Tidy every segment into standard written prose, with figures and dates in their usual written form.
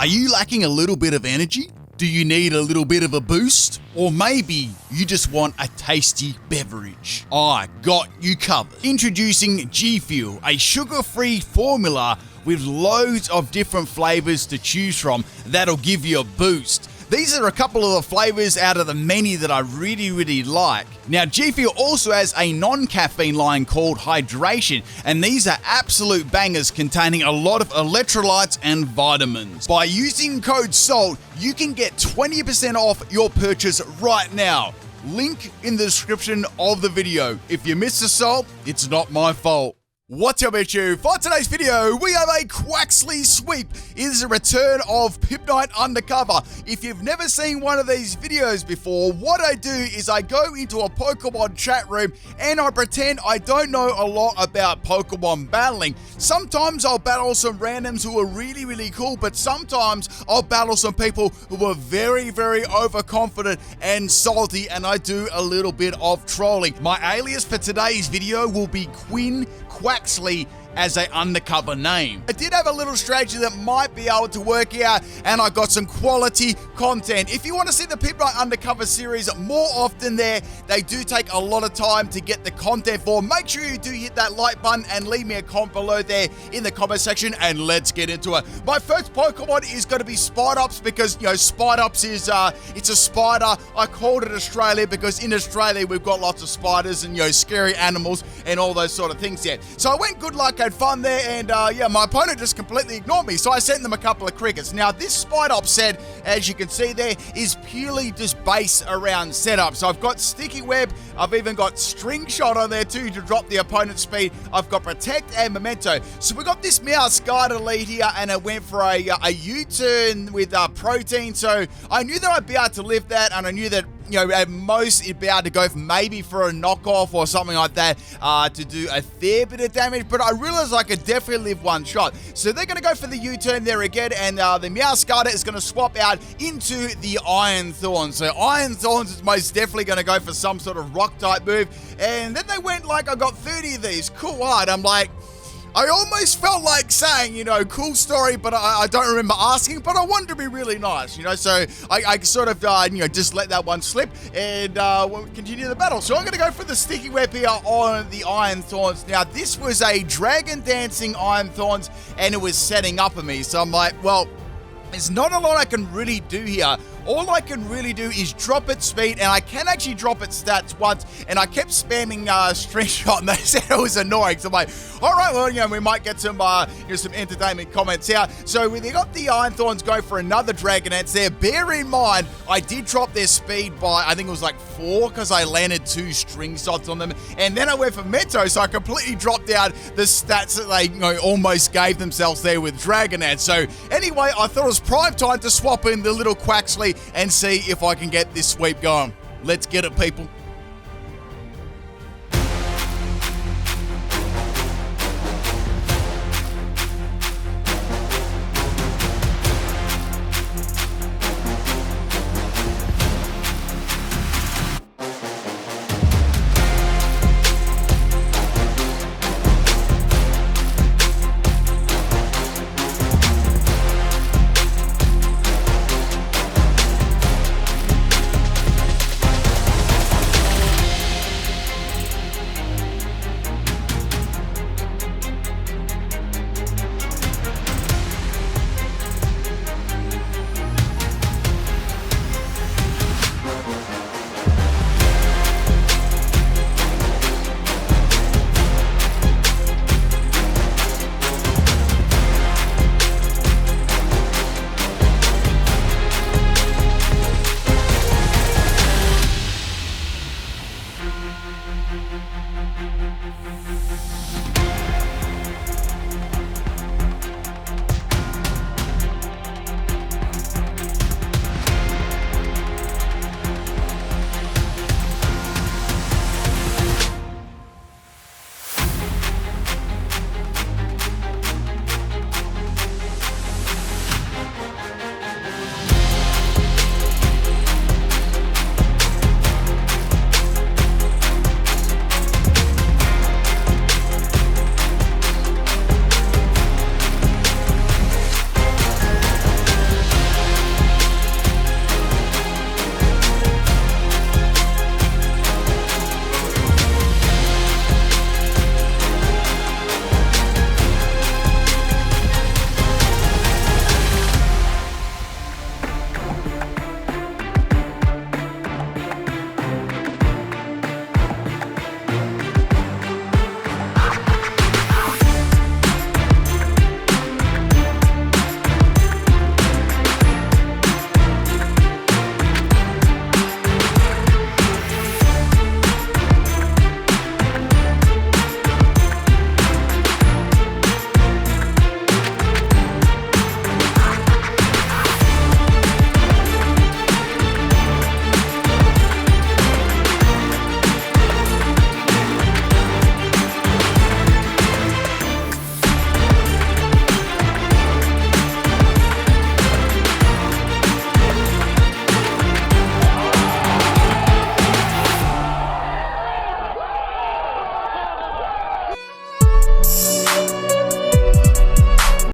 Are you lacking a little bit of energy? Do you need a little bit of a boost? Or maybe you just want a tasty beverage? I got you covered. Introducing G Fuel, a sugar-free formula with loads of different flavors to choose from that'll give you a boost. These are a couple of the flavors out of the many that I really like. Now, G Fuel also has a non-caffeine line called Hydration, and these are absolute bangers containing a lot of electrolytes and vitamins. By using code SALT, you can get 20% off your purchase right now. Link in the description of the video. If you miss the salt, it's not my fault. What's up, you? For today's video, we have a Quaxley sweep. It is a return of Pimpnite Undercover. If you've never seen one of these videos before, what I do is I go into a Pokemon chat room and I pretend I don't know a lot about Pokemon battling. Sometimes I'll battle some randoms who are really cool, but sometimes I'll battle some people who are very overconfident and salty, and I do a little bit of trolling. My alias for today's video will be Quaxley as an undercover name. I did have a little strategy that might be able to work out, and I got some quality content. If you want to see the Pimpnite Undercover series more often there, they do take a lot of time to get the content for. Make sure you do hit that like button and leave me a comment below there in the comment section, and let's get into it. My first Pokemon is going to be Spidops because, you know, Spidops is, it's a spider. I called it Australia because in Australia we've got lots of spiders and, you know, scary animals and all those sort of things there. So I went good luck, had fun there, and yeah, my opponent just completely ignored me, so I sent them a couple of crickets. Now, this Spidops set, as you can see there, is purely just based around setup. So I've got Sticky Web, I've even got String Shot on there too to drop the opponent's speed. I've got Protect and Memento. So we got this Meowscarada lead here, and it went for a U-turn with Protein. So I knew that I'd be able to live that, and I knew that, you know, at most it'd be able to go maybe for a knockoff or something like that to do a fair bit of damage, but I realized I could definitely live one shot. So they're going to go for the U-turn there again, and the Meowscarada is going to swap out into the Iron Thorns. So Iron Thorns is most definitely going to go for some sort of rock type move, and then they went like, I got 30 of these. Cool, what? I'm like, I almost felt like saying, you know, cool story, but I don't remember asking, but I wanted to be really nice, you know, so I sort of, you know, just let that one slip, and we'll continue the battle. So I'm going to go for the Sticky Web here on the Iron Thorns. Now, this was a Dragon Dancing Iron Thorns, and it was setting up for me, so I'm like, well, there's not a lot I can really do here. All I can really do is drop its speed, and I can actually drop its stats once, and I kept spamming String Shot, and they said it was annoying. So I'm like, all right, well, you know, we might get some, you know, some entertainment comments here. So we got the Iron Thorns go for another Dragonette there. Bear in mind, I did drop their speed by, I think it was like 4, because I landed 2 String Shots on them, and then I went for Memento, so I completely dropped out the stats that they, you know, almost gave themselves there with Dragonette. So anyway, I thought it was prime time to swap in the little Quaxley and see if I can get this sweep going. Let's get it, people.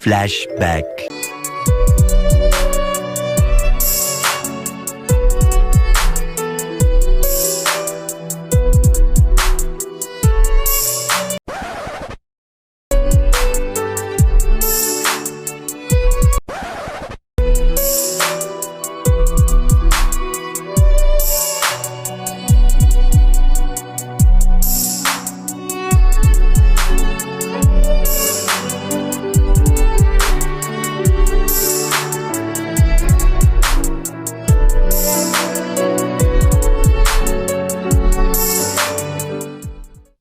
Flashback.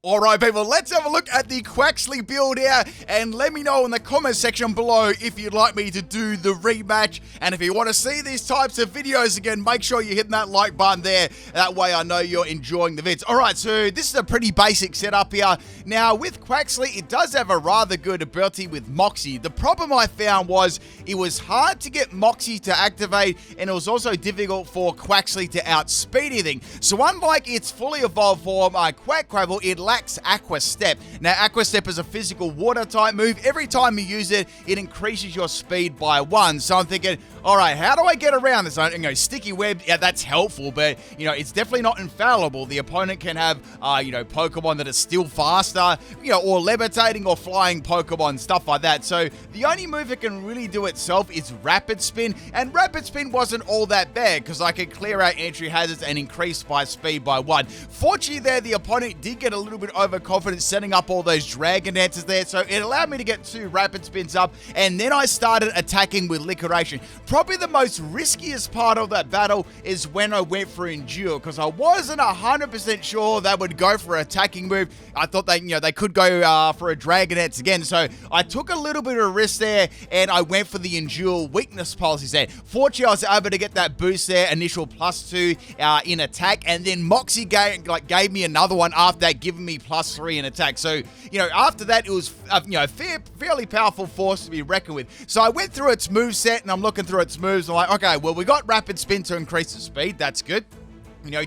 Alright people, let's have a look at the Quaxley build here, and let me know in the comment section below if you'd like me to do the rematch, and if you want to see these types of videos again, make sure you're hitting that like button there, that way I know you're enjoying the vids. Alright, so this is a pretty basic setup here. Now with Quaxley, it does have a rather good ability with Moxie. The problem I found was it was hard to get Moxie to activate, and it was also difficult for Quaxley to outspeed anything. So unlike its fully evolved form, Quaxley, it lacks Aqua Step. Now, Aqua Step is a physical water type move. Every time you use it, it increases your speed by 1. So I'm thinking, all right, how do I get around this? Sticky Web, yeah, that's helpful, but, it's definitely not infallible. The opponent can have, Pokemon that are still faster, or levitating or flying Pokemon, stuff like that. So the only move that can really do itself is Rapid Spin, and Rapid Spin wasn't all that bad because I could clear out entry hazards and increase my speed by 1. Fortunately there, the opponent did get a little bit overconfident setting up all those Dragon Dances there, so it allowed me to get 2 Rapid Spins up, and then I started attacking with Liquidation. Probably the most riskiest part of that battle is when I went for Endure, because I wasn't 100% sure they would go for an attacking move. I thought they could go for a Dragon Dance again, so I took a little bit of risk there, and I went for the Endure weakness policies there. Fortunately, I was able to get that boost there, initial +2 in attack, and then Moxie gave me another one after that, giving me +3 in attack. So, after that, it was, fairly powerful force to be reckoned with. So I went through its moveset, and I'm looking through its moves. I'm like, okay, well, we got Rapid Spin to increase the speed. That's good.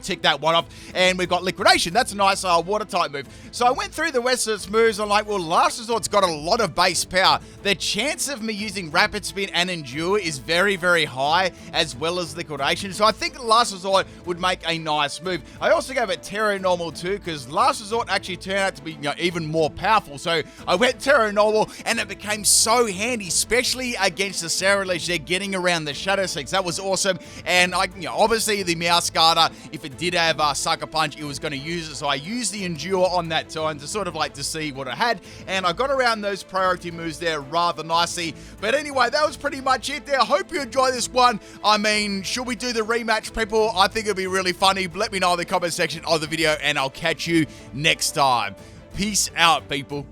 Tick that one off, and we've got Liquidation. That's a nice water type move. So I went through the rest of its moves. I'm like, well, Last Resort's got a lot of base power. The chance of me using Rapid Spin and Endure is very, very high, as well as Liquidation. So I think Last Resort would make a nice move. I also gave it Terra Normal too, because Last Resort actually turned out to be even more powerful. So I went Terra Normal, and it became so handy, especially against the Ceruledge. They're getting around the Shadow Six. That was awesome. And obviously the Meowscarter, if it did have Sucker Punch, it was going to use it. So I used the Endure on that turn to sort of to see what it had. And I got around those priority moves there rather nicely. But anyway, that was pretty much it there. I hope you enjoy this one. I mean, should we do the rematch, people? I think it'd be really funny. Let me know in the comment section of the video, and I'll catch you next time. Peace out, people.